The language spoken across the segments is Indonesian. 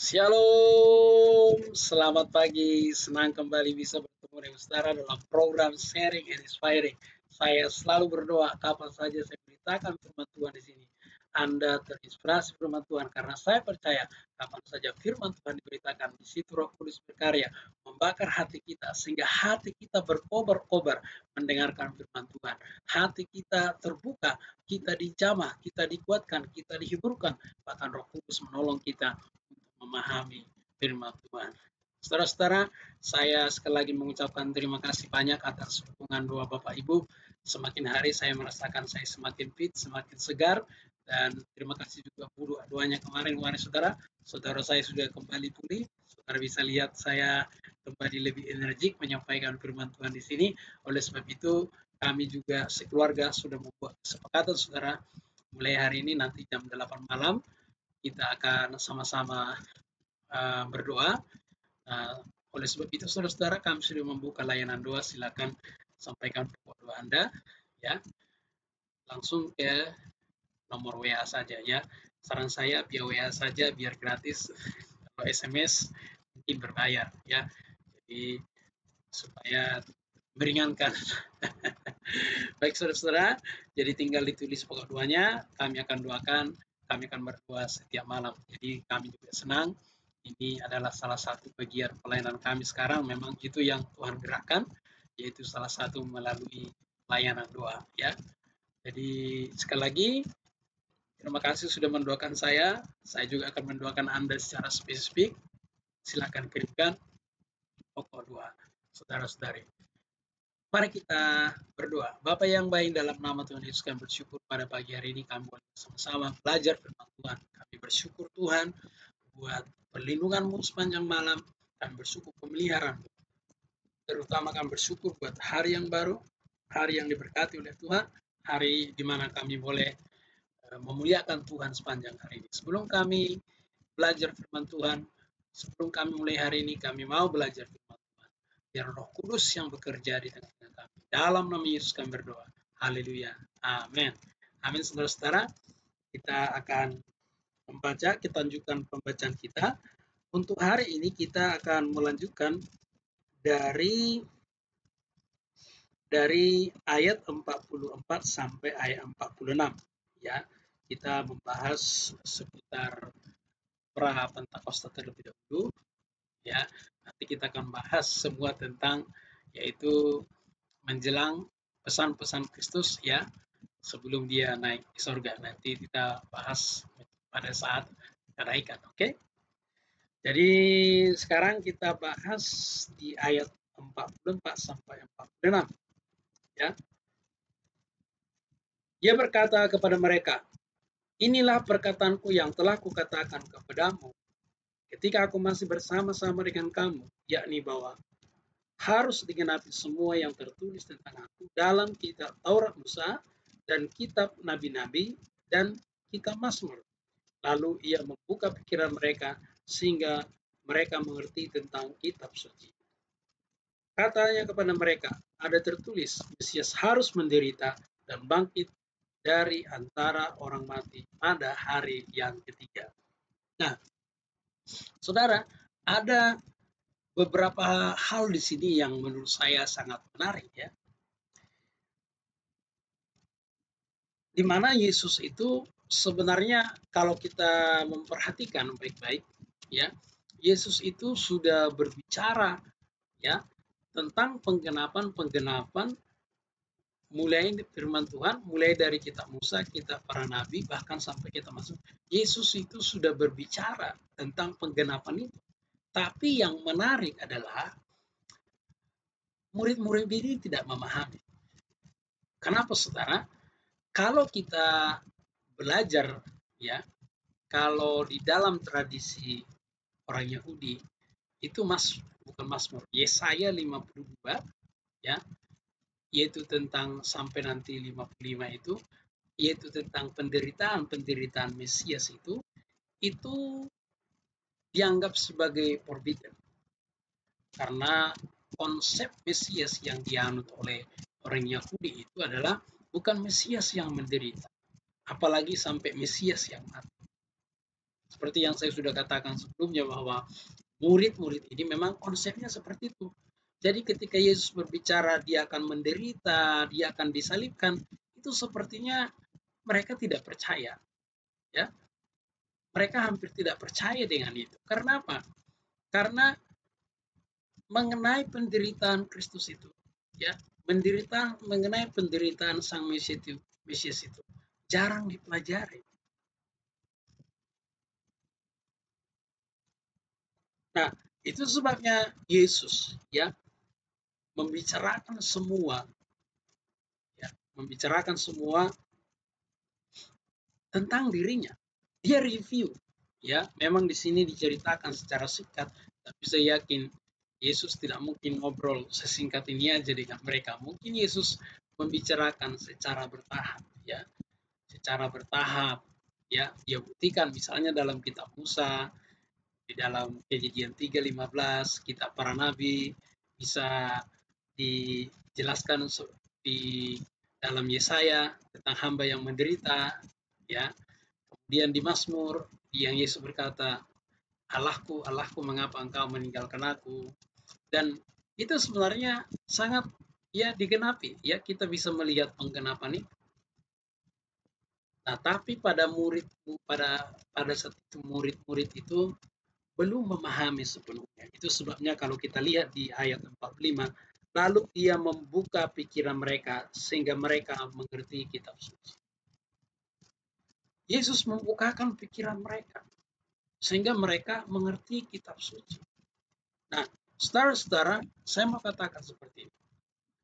Shalom, selamat pagi. Senang kembali bisa bertemu dengan saudara dalam program Sharing and Inspiring. Saya selalu berdoa kapan saja saya beritakan firman Tuhan di sini. Anda terinspirasi firman Tuhan karena saya percaya kapan saja firman Tuhan diberitakan di situ Roh Kudus berkarya membakar hati kita sehingga hati kita berkobar-kobar mendengarkan firman Tuhan. Hati kita terbuka, kita dijamah, kita dikuatkan, kita dihiburkan, bahkan Roh Kudus menolong kita memahami firman Tuhan. Saudara-saudara, saya sekali lagi mengucapkan terima kasih banyak atas dukungan doa Bapak Ibu. Semakin hari saya merasakan saya semakin fit, semakin segar, dan terima kasih juga Bu doanya kemarin saudara. Saudara saya sudah kembali pulih. Saudara bisa lihat saya kembali lebih energik menyampaikan firman Tuhan di sini. Oleh sebab itu, kami juga sekeluarga sudah membuat kesepakatan saudara. Mulai hari ini nanti jam 8 malam kita akan sama-sama berdoa. Oleh sebab itu, saudara-saudara, kami sudah membuka layanan doa. Silakan sampaikan pokok doa Anda, ya. Langsung ke nomor WA saja, ya. Saran saya via WA saja, biar gratis. Kalau SMS mungkin berbayar, ya. Jadi supaya meringankan. Baik, saudara-saudara, jadi tinggal ditulis pokok doanya. Kami akan doakan. Kami akan berdoa setiap malam. Jadi kami juga senang. Ini adalah salah satu bagian pelayanan kami sekarang. Memang itu yang Tuhan gerakkan, yaitu salah satu melalui layanan doa. Ya, jadi sekali lagi terima kasih sudah mendoakan saya. Saya juga akan mendoakan Anda secara spesifik. Silakan kirimkan pokok doa, saudara-saudari. Mari kita berdoa. Bapa yang baik, dalam nama Tuhan Yesus kami bersyukur pada pagi hari ini kami boleh bersama-sama belajar firman Tuhan. Kami bersyukur Tuhan buat perlindungan-Mu sepanjang malam. Kami bersyukur pemeliharaan. Terutama kami bersyukur buat hari yang baru, hari yang diberkati oleh Tuhan, hari di mana kami boleh memuliakan Tuhan sepanjang hari ini. Sebelum kami belajar firman Tuhan, sebelum kami mulai hari ini, kami mau belajar firman Tuhan. Biar Roh Kudus yang bekerja di tengah-tengah kami. Dalam nama Yesus kami berdoa. Haleluya. Amin. Amin, saudara-saudara. Kita akan membaca, kita lanjutkan pembacaan kita. Untuk hari ini kita akan melanjutkan dari ayat 44 sampai ayat 46. Ya, kita membahas seputar pra Pentakosta terlebih dahulu. Ya, nanti kita akan bahas semua tentang yaitu menjelang pesan-pesan Kristus, ya, sebelum dia naik ke surga. Nanti kita bahas pada saat kenaikan. Oke? Jadi sekarang kita bahas di ayat 44 sampai 46. Ya. Dia berkata kepada mereka, "Inilah perkataanku yang telah kukatakan kepadamu ketika aku masih bersama-sama dengan kamu, yakni bahwa harus digenapi semua yang tertulis tentang aku dalam kitab Taurat Musa dan kitab Nabi-Nabi dan kitab Mazmur." Lalu ia membuka pikiran mereka sehingga mereka mengerti tentang kitab suci. Katanya kepada mereka, ada tertulis, Mesias harus menderita dan bangkit dari antara orang mati pada hari yang ketiga. Nah, saudara, ada beberapa hal di sini yang menurut saya sangat menarik, ya. Di mana Yesus itu sebenarnya kalau kita memperhatikan baik-baik, ya, Yesus itu sudah berbicara, ya, tentang penggenapan mulai firman Tuhan, mulai dari kitab Musa, kitab para nabi, bahkan sampai kita masuk. Yesus itu sudah berbicara tentang penggenapan itu. Tapi yang menarik adalah murid-murid ini tidak memahami. Kenapa, saudara? Kalau kita belajar, ya, kalau di dalam tradisi orang Yahudi itu bukan Mazmur, Yesaya 52, ya, yaitu tentang sampai nanti 55 itu, yaitu tentang penderitaan Mesias itu dianggap sebagai forbidden. Karena konsep Mesias yang dianut oleh orang Yahudi itu adalah bukan Mesias yang menderita, apalagi sampai Mesias yang mati. Seperti yang saya sudah katakan sebelumnya bahwa murid-murid ini memang konsepnya seperti itu. Jadi ketika Yesus berbicara dia akan menderita, dia akan disalibkan, itu sepertinya mereka tidak percaya, ya. Mereka hampir tidak percaya dengan itu. Karena apa? Karena mengenai penderitaan Kristus itu, ya, mengenai penderitaan Sang Mesias itu jarang dipelajari. Nah, itu sebabnya Yesus, ya, membicarakan semua, ya, membicarakan semua tentang dirinya. Dia review, ya, memang di sini diceritakan secara singkat, tapi saya yakin Yesus tidak mungkin ngobrol sesingkat ini aja dengan mereka. Mungkin Yesus membicarakan secara bertahap, ya, secara bertahap, ya. Dia buktikan misalnya dalam kitab Musa, di dalam Kejadian 3:15, kitab para nabi, bisa dijelaskan di dalam Yesaya tentang hamba yang menderita, ya. Kemudian di Mazmur yang Yesus berkata, Allahku, Allahku, mengapa engkau meninggalkan aku? Dan itu sebenarnya sangat, ya, digenapi, ya, kita bisa melihat penggenapan itu. Nah, tapi pada pada saat itu murid-murid itu belum memahami sepenuhnya. Itu sebabnya kalau kita lihat di ayat 45, lalu ia membuka pikiran mereka sehingga mereka mengerti kitab suci. Yesus membukakan pikiran mereka sehingga mereka mengerti kitab suci. Nah, saudara-saudara, saya mau katakan seperti ini.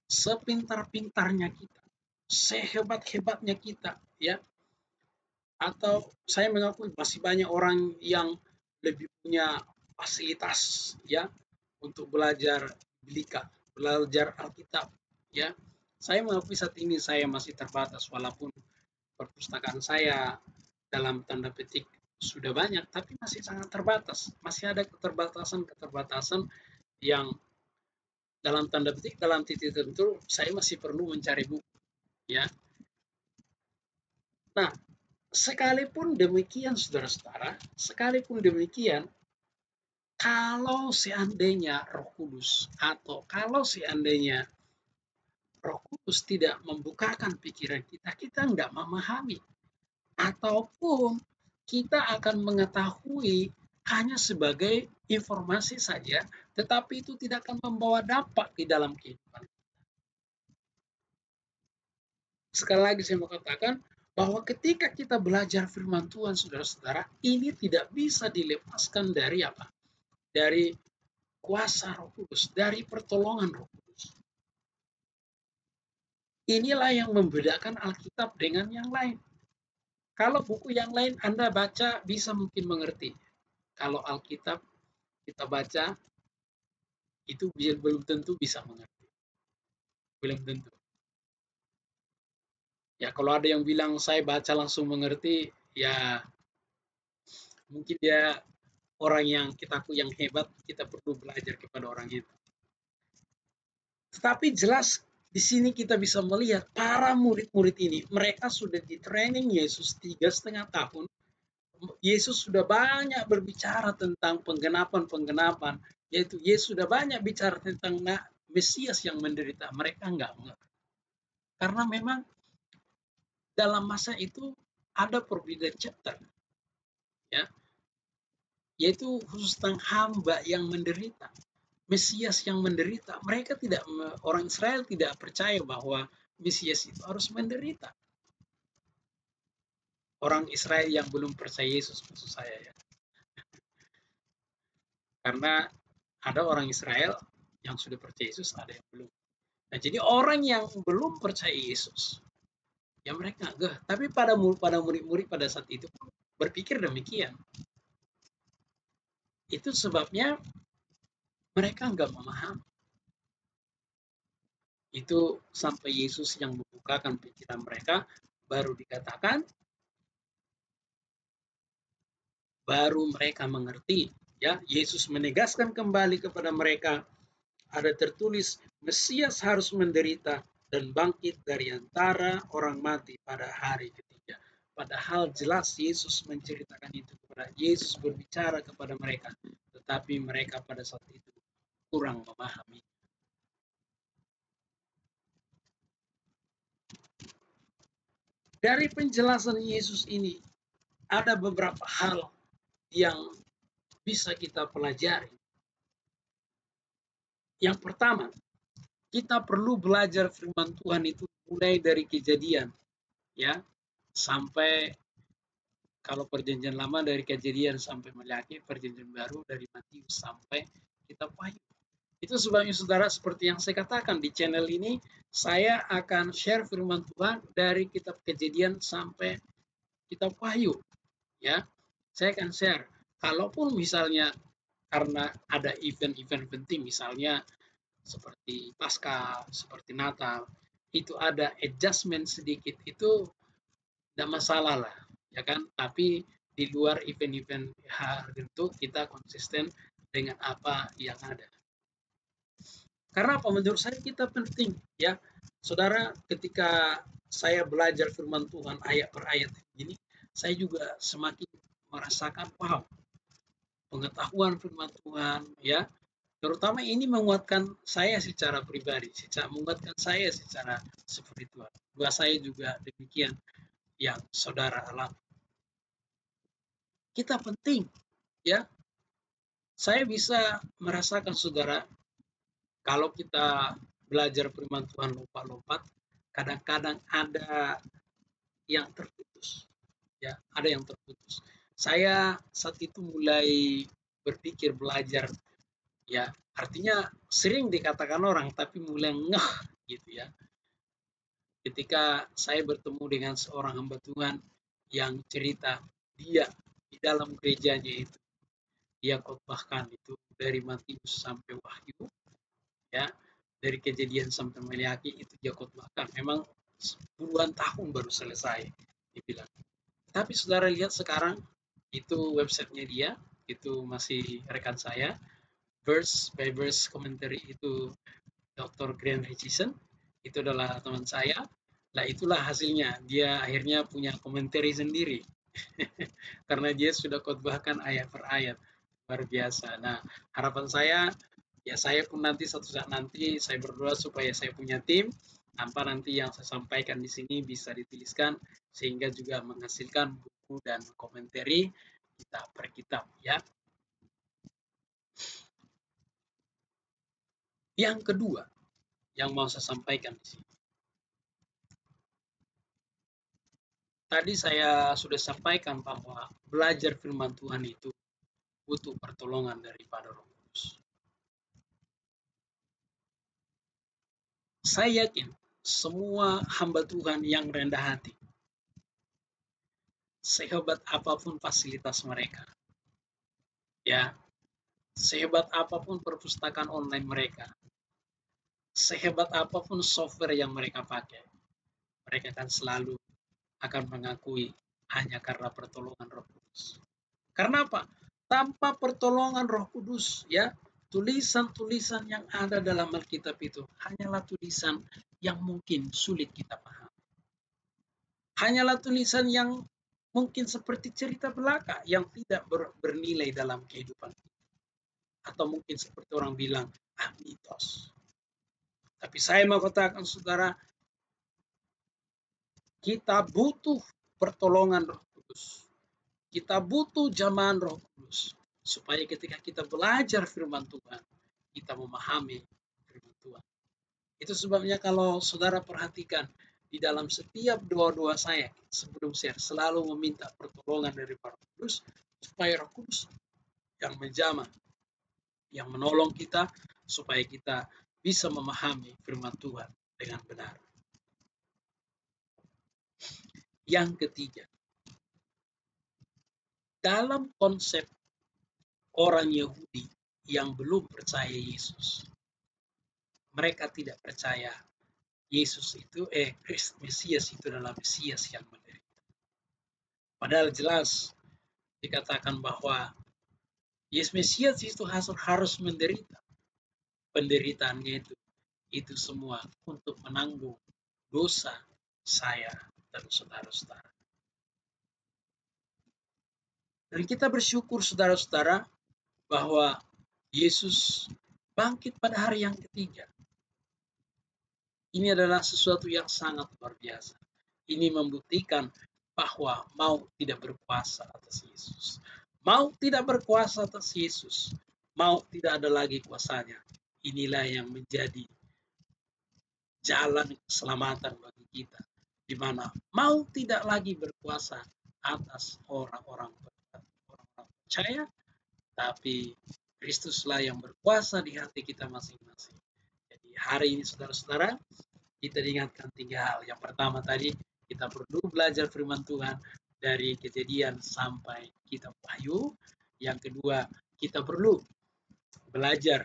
Sepintar-pintarnya kita, sehebat-hebatnya kita, ya, atau saya mengakui masih banyak orang yang lebih punya fasilitas, ya, untuk belajar Biblika, belajar Alkitab, ya. Saya mengakui saat ini saya masih terbatas walaupun perpustakaan saya dalam tanda petik sudah banyak, tapi masih sangat terbatas. Masih ada keterbatasan-keterbatasan yang dalam tanda petik, dalam titik tertentu, saya masih perlu mencari buku, ya. Nah, sekalipun demikian, saudara-saudara, sekalipun demikian, kalau seandainya Roh Kudus atau kalau seandainya Roh Kudus tidak membukakan pikiran kita, kita nggak memahami. Ataupun kita akan mengetahui hanya sebagai informasi saja, tetapi itu tidak akan membawa dampak di dalam kehidupan. Sekali lagi saya mau katakan bahwa ketika kita belajar firman Tuhan, saudara-saudara, ini tidak bisa dilepaskan dari apa? Dari kuasa Roh Kudus, dari pertolongan Roh Kudus. Inilah yang membedakan Alkitab dengan yang lain. Kalau buku yang lain Anda baca bisa mungkin mengerti. Kalau Alkitab kita baca itu belum tentu bisa mengerti. Belum tentu. Ya, kalau ada yang bilang saya baca langsung mengerti, ya mungkin dia orang yang yang hebat, kita perlu belajar kepada orang itu. Tetapi jelas di sini kita bisa melihat para murid-murid ini, mereka sudah di training Yesus 3,5 tahun. Yesus sudah banyak berbicara tentang penggenapan-penggenapan, yaitu Yesus sudah banyak bicara tentang Mesias yang menderita. Mereka enggak mengerti. Karena memang dalam masa itu ada perbedaan chapter, ya, yaitu khusus tentang hamba yang menderita. Mesias yang menderita. Mereka tidak, orang Israel tidak percaya bahwa Mesias itu harus menderita. Orang Israel yang belum percaya Yesus, maksud saya, ya. Karena ada orang Israel yang sudah percaya Yesus, ada yang belum. Nah, jadi orang yang belum percaya Yesus, ya mereka enggak. Tapi pada murid-murid pada saat itu berpikir demikian. Itu sebabnya mereka enggak memahami. Itu sampai Yesus yang membukakan pikiran mereka, baru dikatakan, baru mereka mengerti, ya. Yesus menegaskan kembali kepada mereka, ada tertulis Mesias harus menderita dan bangkit dari antara orang mati pada hari ketiga. Padahal jelas Yesus menceritakan itu kepada Yesus berbicara kepada mereka, tetapi mereka pada saat itu kurang memahami. Dari penjelasan Yesus ini ada beberapa hal yang bisa kita pelajari. Yang pertama, kita perlu belajar firman Tuhan itu mulai dari Kejadian, ya, sampai kalau perjanjian lama dari Kejadian sampai Maliaki, perjanjian baru dari Matius sampai kitab Wahyu. Itu sebabnya saudara, seperti yang saya katakan di channel ini, saya akan share firman Tuhan dari kitab Kejadian sampai kitab Wahyu, ya. Saya akan share. Kalaupun misalnya karena ada event-event penting, misalnya seperti Paskah, seperti Natal, itu ada adjustment sedikit, itu tidak masalah lah, ya kan? Tapi di luar event-event hari itu kita konsisten dengan apa yang ada. Karena apa? Menurut saya kita penting, ya, saudara. Ketika saya belajar firman Tuhan ayat per ayat ini, saya juga semakin merasakan wow, pengetahuan firman Tuhan, ya. Terutama ini menguatkan saya secara pribadi, menguatkan saya secara spiritual. Buat saya juga demikian yang saudara alami. Kita penting, ya. Saya bisa merasakan saudara, kalau kita belajar firman Tuhan lompat-lompat, kadang-kadang ada yang terputus, ya, ada yang terputus. Saya saat itu mulai berpikir belajar, ya, artinya sering dikatakan orang, tapi mulai ngeh gitu, ya. Ketika saya bertemu dengan seorang hamba Tuhan yang cerita dia di dalam gerejanya itu, dia khotbahkan itu dari Matius sampai Wahyu, ya, dari Kejadian sampai Maliaki itu dia khotbahkan. Memang puluhan tahun baru selesai, dibilang. Tapi saudara lihat sekarang, itu websitenya dia, itu masih rekan saya, verse by verse commentary itu Dr. Grant Richardson, itu adalah teman saya. Nah, itulah hasilnya. Dia akhirnya punya komentari sendiri. Karena dia sudah khotbahkan ayat per ayat. Luar biasa. Nah, harapan saya, ya, saya pun nanti suatu saat nanti saya berdoa supaya saya punya tim, tanpa nanti yang saya sampaikan di sini bisa dituliskan, sehingga juga menghasilkan buku dan komentari kitab per kitab, ya. Yang kedua yang mau saya sampaikan di sini, tadi saya sudah sampaikan bahwa belajar firman Tuhan itu butuh pertolongan daripada Roh Kudus. Saya yakin semua hamba Tuhan yang rendah hati, sehebat apapun fasilitas mereka, ya, sehebat apapun perpustakaan online mereka, sehebat apapun software yang mereka pakai, mereka akan selalu akan mengakui hanya karena pertolongan Roh Kudus. Karena apa? Tanpa pertolongan Roh Kudus, ya, tulisan-tulisan yang ada dalam Alkitab itu hanyalah tulisan yang mungkin sulit kita paham. Hanyalah tulisan yang mungkin seperti cerita belaka yang tidak bernilai dalam kehidupan. Atau mungkin seperti orang bilang, mitos. Tapi saya mau katakan saudara, kita butuh pertolongan Roh Kudus. Kita butuh jamahan Roh Kudus. Supaya ketika kita belajar firman Tuhan, kita memahami firman Tuhan. Itu sebabnya kalau saudara perhatikan, di dalam setiap doa-doa saya sebelum share, selalu meminta pertolongan dari Roh Kudus, supaya Roh Kudus yang menjamah, yang menolong kita, supaya kita bisa memahami firman Tuhan dengan benar. Yang ketiga, dalam konsep orang Yahudi yang belum percaya Yesus, mereka tidak percaya Yesus itu, Mesias itu adalah Mesias yang menderita. Padahal jelas dikatakan bahwa Yesus Mesias itu harus menderita. Penderitaannya itu semua untuk menanggung dosa saya dan saudara-saudara. Dan kita bersyukur saudara-saudara bahwa Yesus bangkit pada hari yang ketiga. Ini adalah sesuatu yang sangat luar biasa. Ini membuktikan bahwa maut tidak berkuasa atas Yesus. Maut tidak berkuasa atas Yesus. Maut tidak ada lagi kuasanya. Inilah yang menjadi jalan keselamatan bagi kita, di mana maut tidak lagi berkuasa atas orang-orang percaya, tapi Kristuslah yang berkuasa di hati kita masing-masing. Jadi hari ini saudara-saudara, kita diingatkan 3 hal. Yang pertama tadi, kita perlu belajar firman Tuhan dari Kejadian sampai kitab Wahyu. Yang kedua, kita perlu belajar,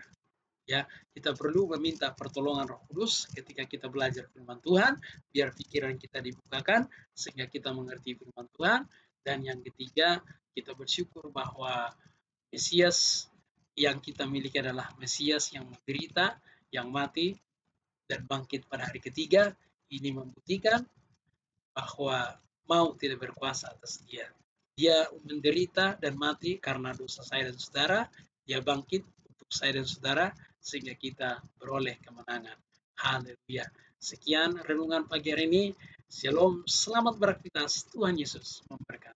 ya, kita perlu meminta pertolongan Roh Kudus ketika kita belajar firman Tuhan, biar pikiran kita dibukakan sehingga kita mengerti firman Tuhan. Dan yang ketiga, kita bersyukur bahwa Mesias yang kita miliki adalah Mesias yang menderita, yang mati, dan bangkit pada hari ketiga. Ini membuktikan bahwa maut tidak berkuasa atas dia. Dia menderita dan mati karena dosa saya dan saudara. Dia bangkit untuk saya dan saudara sehingga kita beroleh kemenangan. Haleluya. Sekian renungan pagi hari ini. Shalom, selamat beraktivitas. Tuhan Yesus memberkati.